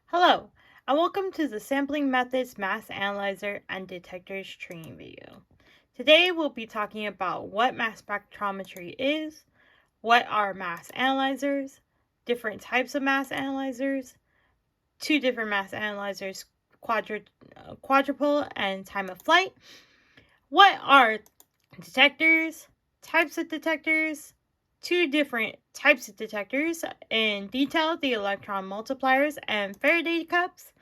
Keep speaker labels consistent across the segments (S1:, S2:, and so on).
S1: Hello, and welcome to the Sampling Methods Mass Analyzer and Detectors training video. Today we'll be talking about what mass spectrometry is, what are mass analyzers, different types of mass analyzers, two different mass analyzers, quadrupole and time of flight, what are detectors, types of detectors, two different types of detectors, in detail the electron multipliers and Faraday cups,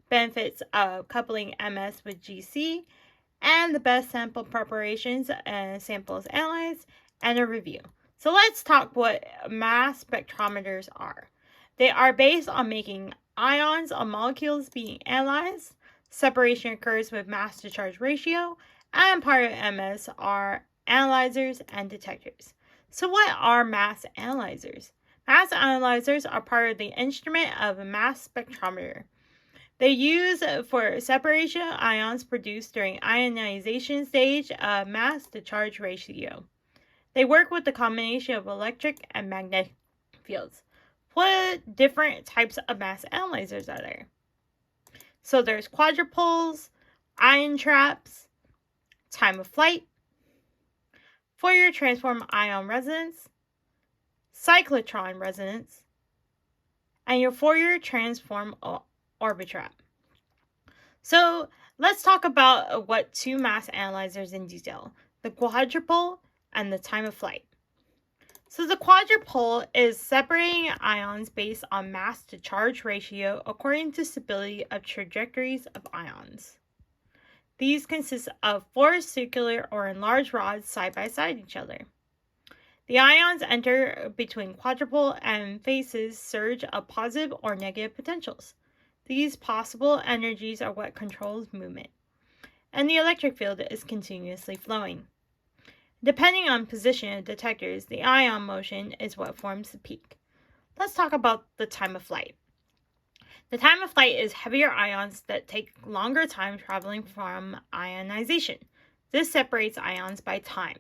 S1: benefits of coupling MS with GC, and the best sample preparations and samples analyzed, and a review. So let's talk what mass spectrometers are. They are based on making ions of molecules being analyzed. Separation occurs with mass to charge ratio, and part of MS are analyzers and detectors. So what are mass analyzers? Mass analyzers are part of the instrument of a mass spectrometer. They use for separation of ions produced during ionization stage of mass to charge ratio. They work with the combination of electric and magnetic fields. What different types of mass analyzers are there? So there's quadrupoles, ion traps, time of flight, Fourier transform ion resonance, cyclotron resonance, and your Fourier transform Orbitrap. So let's talk about what two mass analyzers in detail, the quadrupole and the time of flight. So the quadrupole is separating ions based on mass to charge ratio according to stability of trajectories of ions. These consist of four circular or enlarged rods side by side each other. The ions enter between quadrupole and faces surge of positive or negative potentials. These possible energies are what controls movement, and the electric field is continuously flowing. Depending on position of detectors, the ion motion is what forms the peak. Let's talk about the time of flight. The time of flight is heavier ions that take longer time traveling from ionization. This separates ions by time.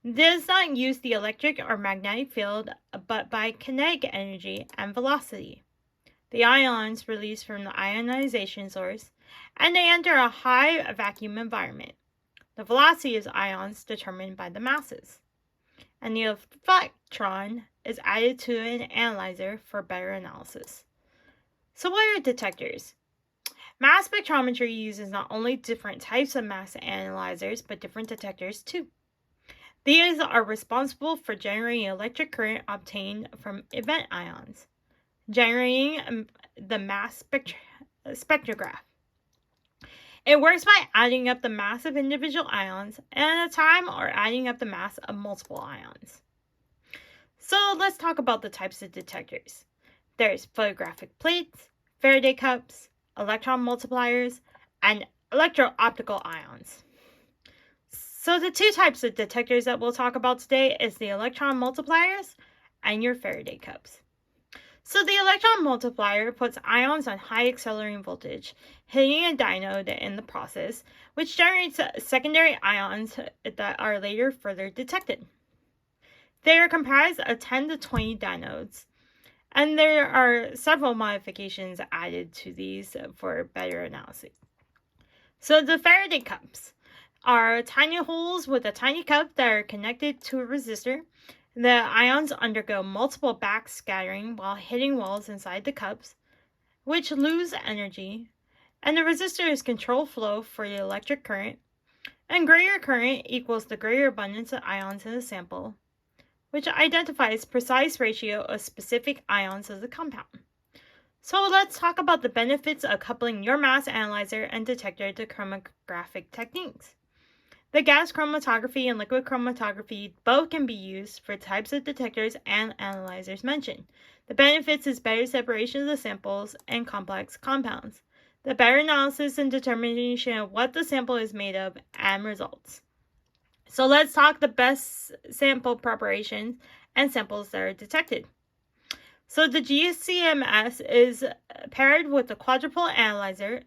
S1: This does not use the electric or magnetic field, but by kinetic energy and velocity. The ions release from the ionization source, and they enter a high vacuum environment. The velocity of ions determined by the masses. And the electron is added to an analyzer for better analysis. So what are detectors? Mass spectrometry uses not only different types of mass analyzers, but different detectors too. These are responsible for generating electric current obtained from event ions, generating the mass spectrograph. It works by adding up the mass of individual ions at a time or adding up the mass of multiple ions. So let's talk about the types of detectors. There's photographic plates, Faraday cups, electron multipliers, and electro-optical ions. So the two types of detectors that we'll talk about today is the electron multipliers and your Faraday cups. So the electron multiplier puts ions on high accelerating voltage, hitting a diode in the process, which generates secondary ions that are later further detected. They are comprised of 10 to 20 diodes, and there are several modifications added to these for better analysis. So the Faraday cups are tiny holes with a tiny cup that are connected to a resistor. The ions undergo multiple backscattering while hitting walls inside the cups, which lose energy, and the resistor is control flow for the electric current, and greater current equals the greater abundance of ions in the sample, which identifies precise ratio of specific ions of the compound. So let's talk about the benefits of coupling your mass analyzer and detector to chromographic techniques. The gas chromatography and liquid chromatography both can be used for types of detectors and analyzers mentioned. The benefits is better separation of the samples and complex compounds, the better analysis and determination of what the sample is made of, and results. So let's talk the best sample preparations and samples that are detected. So the GCMS is paired with the quadrupole analyzer.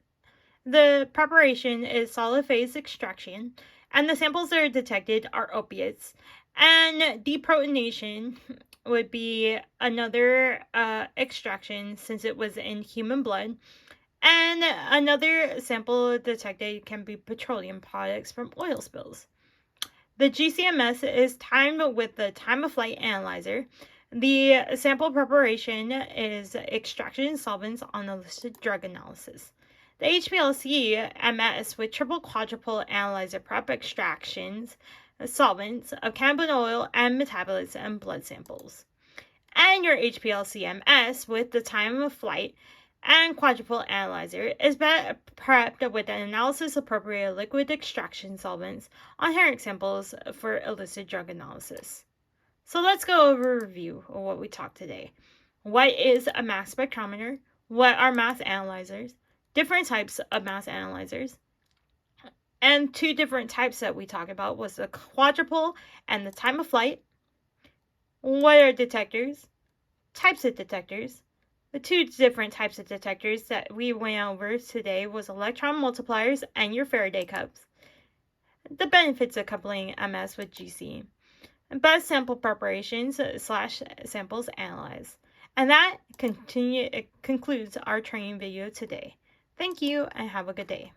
S1: The preparation is solid phase extraction, and the samples that are detected are opiates and deprotonation, would be another extraction since it was in human blood. And another sample detected can be petroleum products from oil spills. The GCMS is timed with the time of flight analyzer. The sample preparation is extraction solvents on the listed drug analysis. The HPLC MS with triple quadruple analyzer prep extractions solvents of cannabis oil and metabolites and blood samples. And your HPLC MS with the time of flight and quadruple analyzer is prepped with an analysis appropriate liquid extraction solvents on herring samples for illicit drug analysis. So let's go over a review of what we talked today. What is a mass spectrometer? What are mass analyzers? Different types of mass analyzers. And two different types that we talked about was the quadruple and the time of flight. What are detectors? Types of detectors. The two different types of detectors that we went over today was electron multipliers and your Faraday cups. The benefits of coupling MS with GC. Best sample preparations / samples analyzed. And that concludes our training video today. Thank you and have a good day.